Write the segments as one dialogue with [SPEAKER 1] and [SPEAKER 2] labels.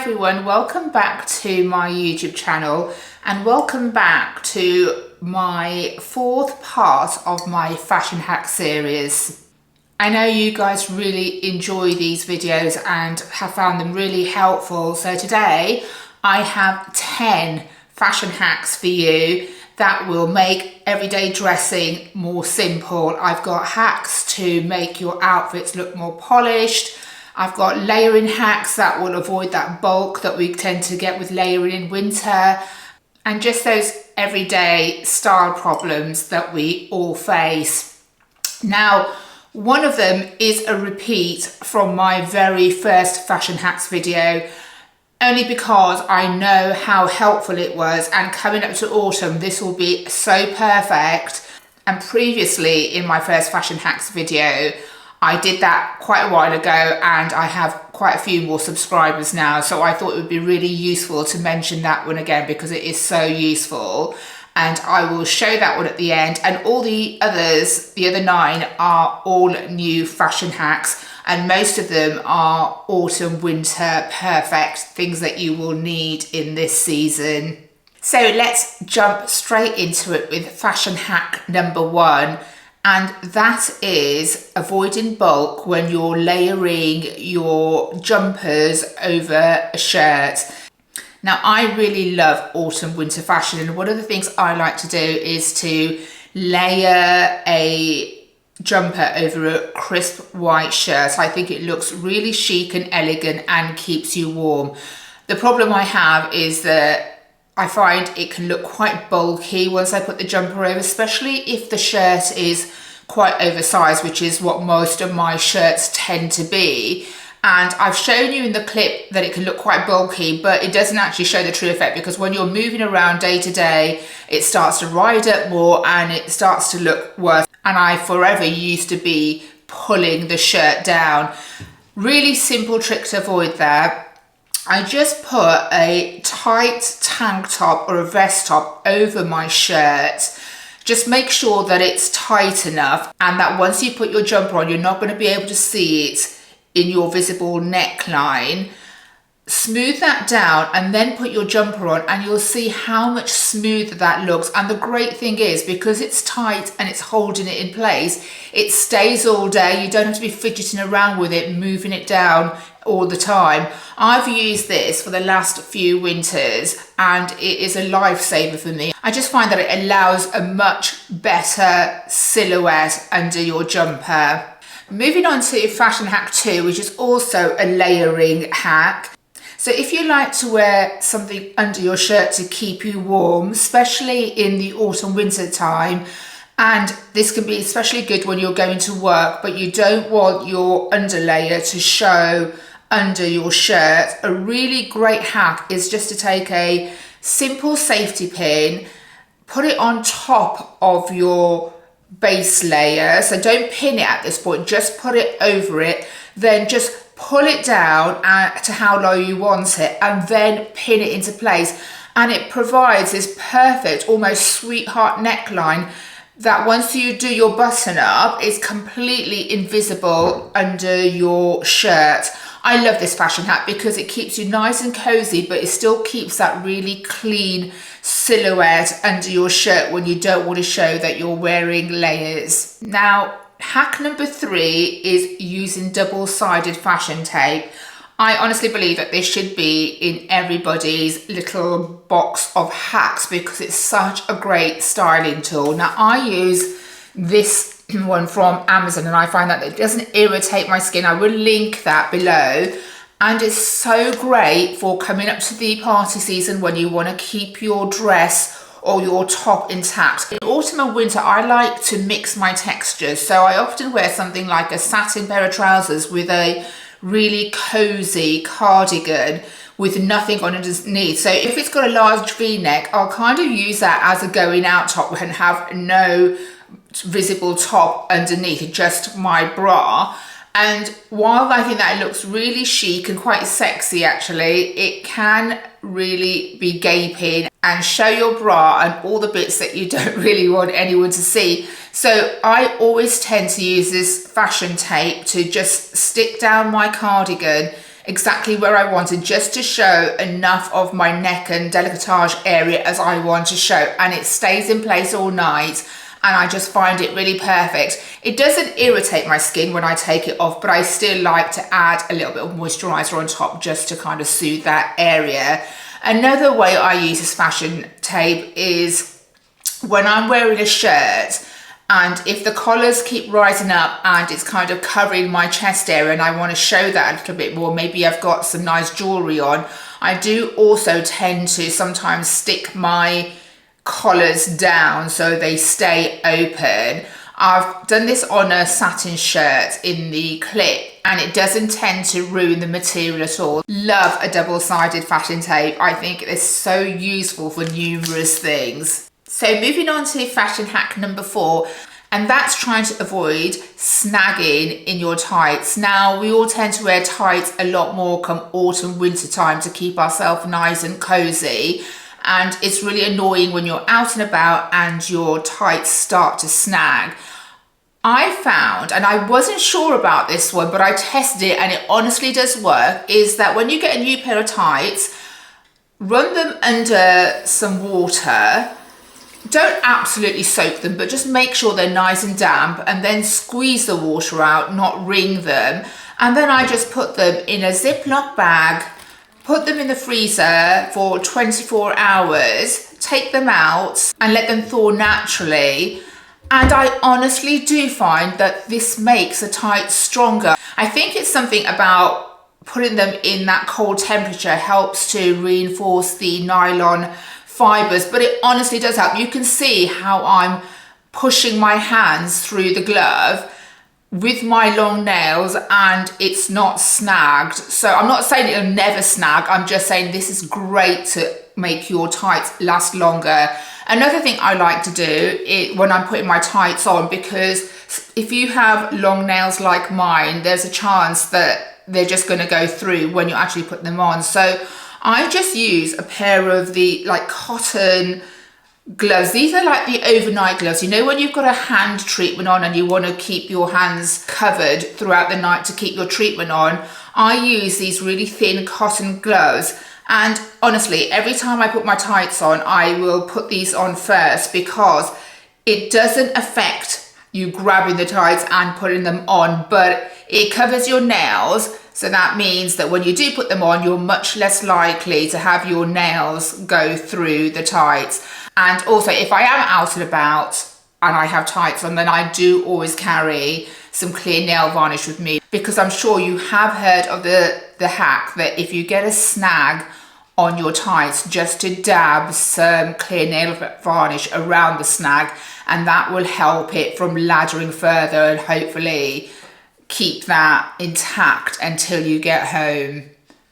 [SPEAKER 1] everyone, welcome back to my YouTube channel and welcome back to my fourth part of my fashion hack series. I know you guys really enjoy these videos and have found them really helpful, so today I have 10 fashion hacks for you that will make everyday dressing more simple. I've got hacks to make your outfits look more polished. I've got layering hacks that will avoid that bulk that we tend to get with layering in winter, and just those everyday style problems that we all face. Now, one of them is a repeat from my very first fashion hacks video, only because I know how helpful it was, and coming up to autumn this will be so perfect. And previously in my first fashion hacks video I did that quite a while ago and I have quite a few more subscribers now, so I thought it would be really useful to mention that one again because it is so useful, and I will show that one at the end. And all the others, the other 9, are all new fashion hacks, and most of them are autumn winter perfect things that you will need in this season. So let's jump straight into it with fashion hack number 1. And that is avoiding bulk when you're layering your jumpers over a shirt. Now, I really love autumn winter fashion, and one of the things I like to do is to layer a jumper over a crisp white shirt. I think it looks really chic and elegant and keeps you warm. The problem I have is that I find it can look quite bulky once I put the jumper over, especially if the shirt is quite oversized, which is what most of my shirts tend to be. And I've shown you in the clip that it can look quite bulky, but it doesn't actually show the true effect, because when you're moving around day to day, it starts to ride up more and it starts to look worse. And I forever used to be pulling the shirt down. Really simple trick to avoid that. I just put a tight tank top or a vest top over my shirt. Just make sure that it's tight enough and that once you put your jumper on, you're not going to be able to see it in your visible neckline. Smooth that down and then put your jumper on and you'll see how much smoother that looks. And the great thing is, because it's tight and it's holding it in place, it stays all day. You don't have to be fidgeting around with it, moving it down all the time. I've used this for the last few winters and it is a lifesaver for me. I just find that it allows a much better silhouette under your jumper. Moving on to fashion hack 2, which is also a layering hack. So if you like to wear something under your shirt to keep you warm, especially in the autumn winter time, and this can be especially good when you're going to work, but you don't want your underlayer to show under your shirt, a really great hack is just to take a simple safety pin, put it on top of your base layer. So don't pin it at this point, just put it over it, then just pull it down to how low you want it and then pin it into place. And it provides this perfect, almost sweetheart neckline that once you do your button up is completely invisible under your shirt. I love this fashion hack because it keeps you nice and cozy, but it still keeps that really clean silhouette under your shirt when you don't want to show that you're wearing layers. Now, hack number 3 is using double-sided fashion tape. I honestly believe that this should be in everybody's little box of hacks because it's such a great styling tool. Now, I use this one from Amazon and I find that it doesn't irritate my skin. I will link that below, and it's so great for coming up to the party season when you want to keep your dress or your top intact. In autumn and winter I like to mix my textures, so I often wear something like a satin pair of trousers with a really cozy cardigan with nothing on underneath. So if it's got a large V-neck, I'll kind of use that as a going out top and have no visible top underneath, just my bra. And while I think that it looks really chic and quite sexy actually, it can really be gaping and show your bra and all the bits that you don't really want anyone to see. So I always tend to use this fashion tape to just stick down my cardigan exactly where I wanted, just to show enough of my neck and décolletage area as I want to show, and it stays in place all night. And I just find it really perfect. It doesn't irritate my skin when I take it off, but I still like to add a little bit of moisturizer on top just to kind of soothe that area. Another way I use this fashion tape is when I'm wearing a shirt, and if the collars keep rising up and it's kind of covering my chest area and I want to show that a little bit more, maybe I've got some nice jewelry on, I do also tend to sometimes stick my collars down so they stay open. I've done this on a satin shirt in the clip and it doesn't tend to ruin the material at all. Love a double-sided fashion tape. I think it's so useful for numerous things. So moving on to fashion hack number 4, and that's trying to avoid snagging in your tights. Now, we all tend to wear tights a lot more come autumn, winter time to keep ourselves nice and cozy. And it's really annoying when you're out and about and your tights start to snag. I found, and I wasn't sure about this one, but I tested it and it honestly does work, is that when you get a new pair of tights, run them under some water. Don't absolutely soak them, but just make sure they're nice and damp, and then squeeze the water out, not wring them. And then I just put them in a Ziploc bag, put them in the freezer for 24 hours, take them out and let them thaw naturally. And I honestly do find that this makes the tights stronger. I think it's something about putting them in that cold temperature helps to reinforce the nylon fibers, but it honestly does help. You can see how I'm pushing my hands through the glove with my long nails and it's not snagged. So I'm not saying it'll never snag, I'm just saying this is great to make your tights last longer. Another thing I like to do is when I'm putting my tights on, because if you have long nails like mine, there's a chance that they're just going to go through when you actually put them on. So I just use a pair of the cotton gloves. These are like the overnight gloves. You know when you've got a hand treatment on and you want to keep your hands covered throughout the night to keep your treatment on? I use these really thin cotton gloves, and honestly every time I put my tights on I will put these on first, because it doesn't affect you grabbing the tights and putting them on, but it covers your nails. So that means that when you do put them on, you're much less likely to have your nails go through the tights. And also, if I am out and about and I have tights on, then I do always carry some clear nail varnish with me, because I'm sure you have heard of the hack that if you get a snag on your tights, just to dab some clear nail varnish around the snag, and that will help it from laddering further and hopefully keep that intact until you get home.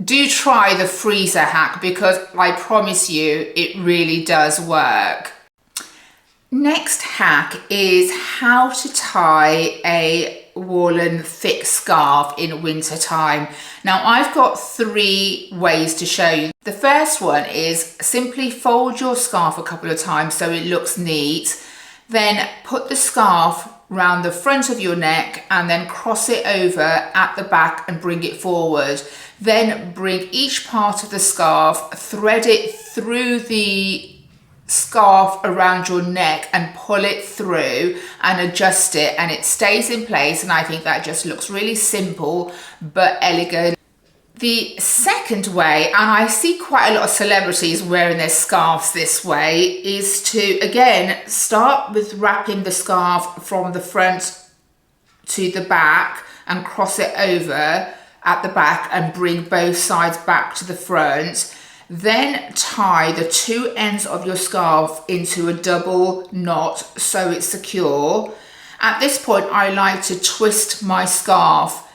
[SPEAKER 1] Do try the freezer hack, because I promise you it really does work. Next hack is how to tie a woolen thick scarf in winter time. Now I've got 3 ways to show you. The first one is simply fold your scarf a couple of times so it looks neat, then put the scarf round the front of your neck and then cross it over at the back and bring it forward. Then bring each part of the scarf, thread it through the scarf around your neck and pull it through and adjust it, and it stays in place, and I think that just looks really simple but elegant. The second way, and I see quite a lot of celebrities wearing their scarves this way, is to again start with wrapping the scarf from the front to the back and cross it over at the back and bring both sides back to the front. Then tie the 2 ends of your scarf into a double knot so it's secure. At this point, I like to twist my scarf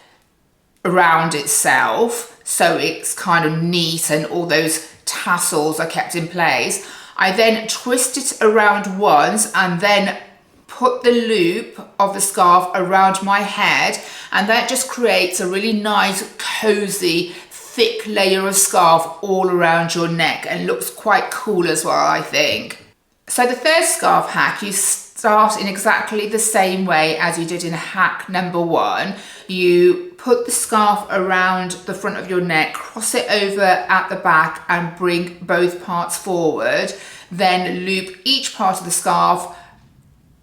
[SPEAKER 1] around itself so it's kind of neat and all those tassels are kept in place. I then twist it around once and then put the loop of the scarf around my head, and that just creates a really nice, cozy, thick layer of scarf all around your neck and looks quite cool as well, I think. So the third scarf hack, you start in exactly the same way as you did in hack number 1. You put the scarf around the front of your neck, cross it over at the back and bring both parts forward. Then loop each part of the scarf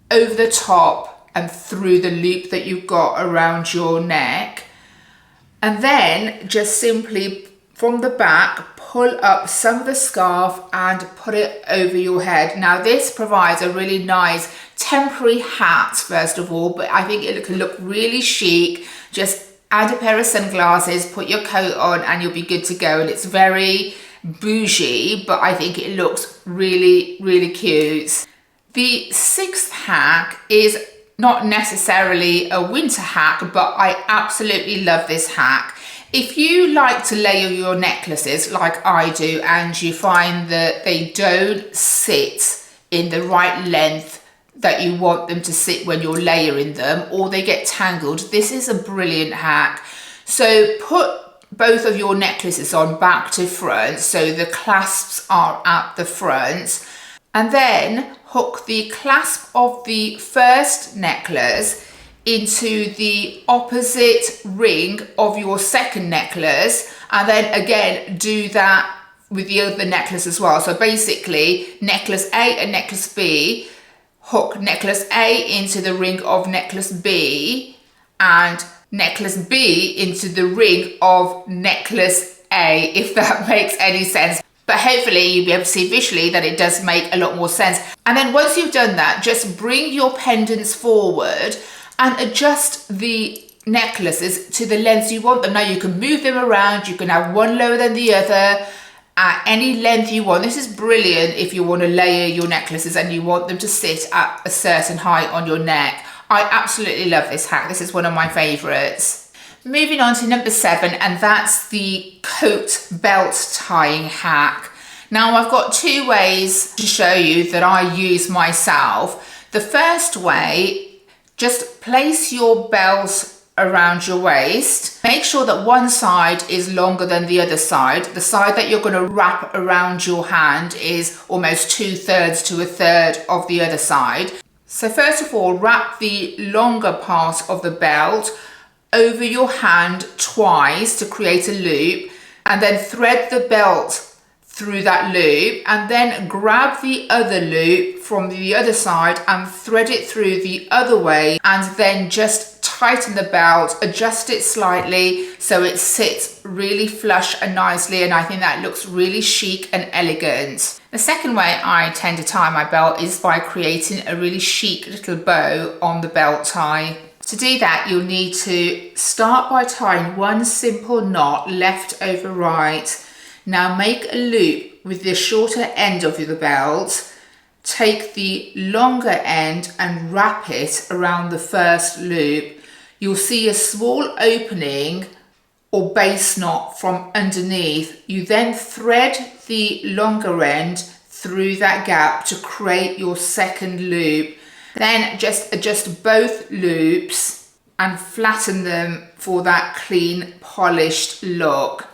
[SPEAKER 1] over the top and through the loop that you've got around your neck. And then just simply from the back, pull up some of the scarf and put it over your head. Now this provides a really nice temporary hat, first of all, but I think it can look really chic. Just add a pair of sunglasses, put your coat on, and you'll be good to go. And it's very bougie, but I think it looks really, really cute. The sixth hack is not necessarily a winter hack, but I absolutely love this hack. If you like to layer your necklaces like I do, and you find that they don't sit in the right length that you want them to sit when you're layering them, or they get tangled, this is a brilliant hack. So put both of your necklaces on back to front, so the clasps are at the front, and then hook the clasp of the first necklace into the opposite ring of your second necklace, and then again do that with the other necklace as well. So basically necklace A and necklace B, hook necklace A into the ring of necklace B and necklace B into the ring of necklace A, if that makes any sense. But hopefully you'll be able to see visually that it does make a lot more sense. And then once you've done that, just bring your pendants forward and adjust the necklaces to the lengths you want them. Now you can move them around, you can have one lower than the other at any length you want. This is brilliant if you want to layer your necklaces and you want them to sit at a certain height on your neck. I absolutely love this hack. This is one of my favorites. Moving on to number 7, and that's the coat belt tying hack. Now I've got 2 ways to show you that I use myself. The first way, just place your belt around your waist. Make sure that one side is longer than the other side. The side that you're going to wrap around your hand is almost 2/3 to 1/3 of the other side. So first of all, wrap the longer part of the belt over your hand twice to create a loop, and then thread the belt through that loop, and then grab the other loop from the other side and thread it through the other way, and then just tighten the belt, adjust it slightly so it sits really flush and nicely, and I think that looks really chic and elegant. The second way I tend to tie my belt is by creating a really chic little bow on the belt tie. To do that, you'll need to start by tying one simple knot left over right. Now make a loop with the shorter end of the belt, take the longer end and wrap it around the first loop. You'll see a small opening or base knot from underneath. You then thread the longer end through that gap to create your second loop. Then just adjust both loops and flatten them for that clean, polished look.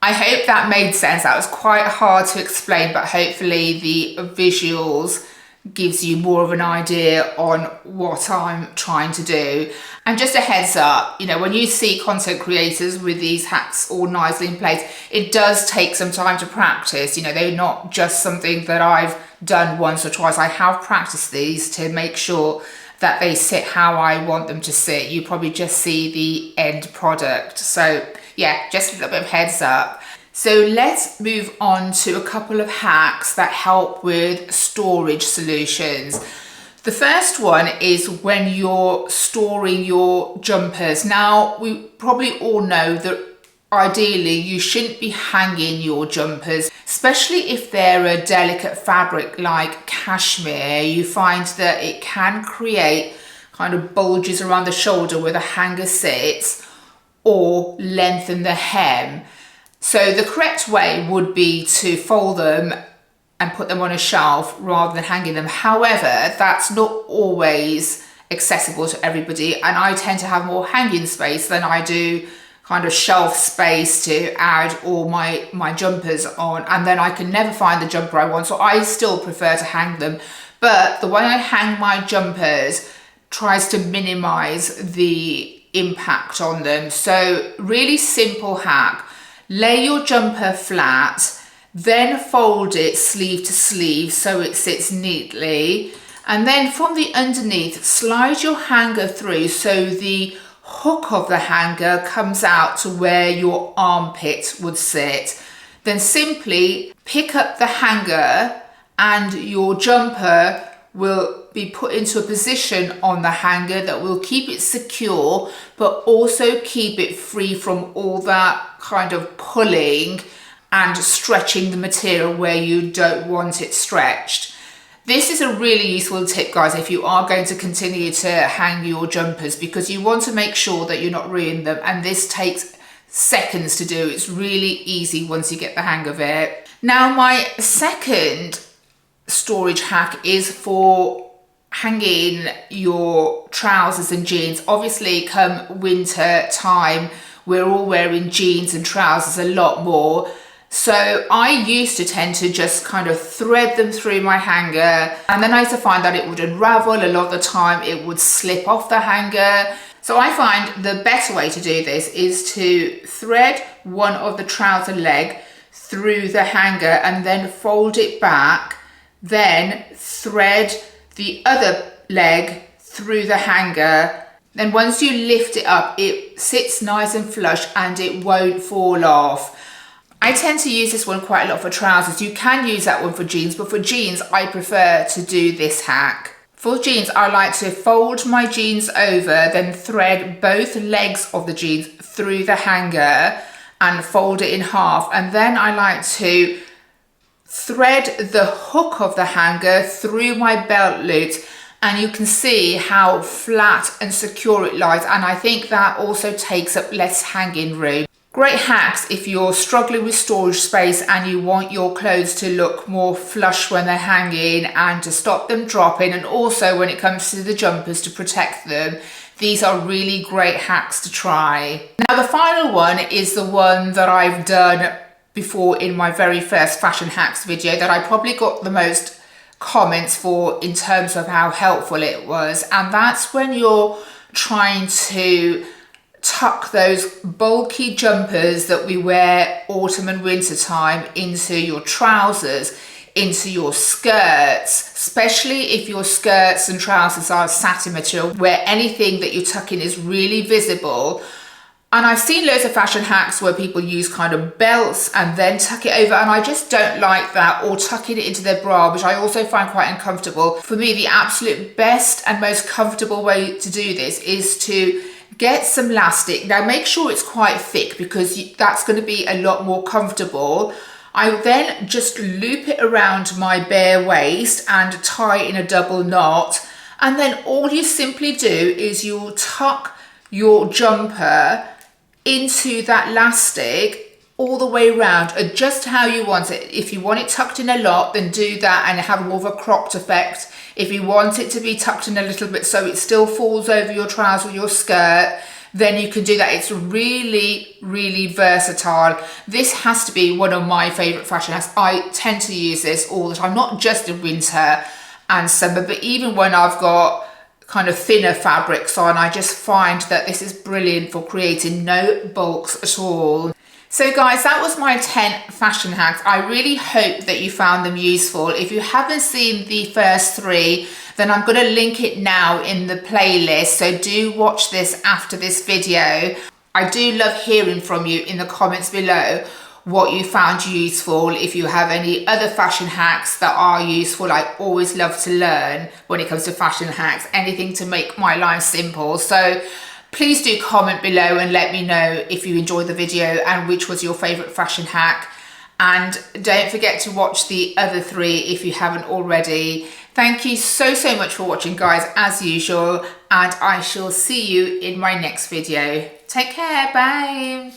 [SPEAKER 1] I hope that made sense. That was quite hard to explain, but hopefully the visuals gives you more of an idea on what I'm trying to do. And just a heads up, you know, when you see content creators with these hacks all nicely in place, it does take some time to practice. You know, they're not just something that I've done once or twice. I have practiced these to make sure that they sit how I want them to sit. You probably just see the end product. So yeah, just a little bit of heads up. So let's move on to a couple of hacks that help with storage solutions. The first one is when you're storing your jumpers. Now, we probably all know that ideally you shouldn't be hanging your jumpers, especially if they're a delicate fabric like cashmere. You find that it can create kind of bulges around the shoulder where the hanger sits, or lengthen the hem. So the correct way would be to fold them and put them on a shelf rather than hanging them. However, that's not always accessible to everybody, and I tend to have more hanging space than I do kind of shelf space to add all my jumpers on, and then I can never find the jumper I want, so I still prefer to hang them. But the way I hang my jumpers tries to minimize the impact on them. So really simple hack. Lay your jumper flat, then fold it sleeve to sleeve so it sits neatly. And then from the underneath, slide your hanger through so the hook of the hanger comes out to where your armpit would sit. Then simply pick up the hanger and your jumper will be put into a position on the hanger that will keep it secure, but also keep it free from all that kind of pulling and stretching the material where you don't want it stretched. This is a really useful tip, guys, if you are going to continue to hang your jumpers, because you want to make sure that you're not ruining them, and this takes seconds to do. It's really easy once you get the hang of it. Now, my second storage hack is for hanging your trousers and jeans. Obviously, come winter time, we're all wearing jeans and trousers a lot more. So I used to tend to just kind of thread them through my hanger, and then I used to find that it would unravel. A lot of the time it would slip off the hanger. So I find the better way to do this is to thread one of the trouser leg through the hanger and then fold it back, then thread the other leg through the hanger. Then once you lift it up, it sits nice and flush and it won't fall off. I tend to use this one quite a lot for trousers. You can use that one for jeans, but for jeans, I prefer to do this hack. For jeans, I like to fold my jeans over, then thread both legs of the jeans through the hanger and fold it in half. And then I like to thread the hook of the hanger through my belt loop, and you can see how flat and secure it lies. And I think that also takes up less hanging room. Great hacks if you're struggling with storage space and you want your clothes to look more flush when they're hanging and to stop them dropping, and also when it comes to the jumpers to protect them. These are really great hacks to try. Now, the final one is the one that I've done before in my very first fashion hacks video that I probably got the most comments for in terms of how helpful it was, and that's when you're trying to tuck those bulky jumpers that we wear autumn and winter time into your trousers, into your skirts, especially if your skirts and trousers are satin material where anything that you tuck in is really visible. And I've seen loads of fashion hacks where people use kind of belts and then tuck it over, and I just don't like that, or tucking it into their bra, which I also find quite uncomfortable. For me, the absolute best and most comfortable way to do this is to get some elastic. Now make sure it's quite thick, because that's going to be a lot more comfortable. I then just loop it around my bare waist and tie it in a double knot. And then all you simply do is you'll tuck your jumper into that elastic all the way around, adjust how you want it. If you want it tucked in a lot, then do that and have more of a cropped effect. If you want it to be tucked in a little bit so it still falls over your trouser or your skirt, then you can do that. It's really, really versatile. This has to be one of my favorite fashion hacks. I tend to use this all the time, not just in winter and summer, but even when I've got kind of thinner fabrics on, I just find that this is brilliant for creating no bulks at all. So guys, that was my 10 fashion hacks. I really hope that you found them useful. If you haven't seen the first 3, then I'm going to link it now in the playlist. So do watch this after this video. I do love hearing from you in the comments below what you found useful. If you have any other fashion hacks that are useful, I always love to learn when it comes to fashion hacks, anything to make my life simple. So please do comment below and let me know if you enjoyed the video and which was your favorite fashion hack. And don't forget to watch the other 3 if you haven't already. Thank you so much for watching, guys, as usual, and I shall see you in my next video. Take care, bye.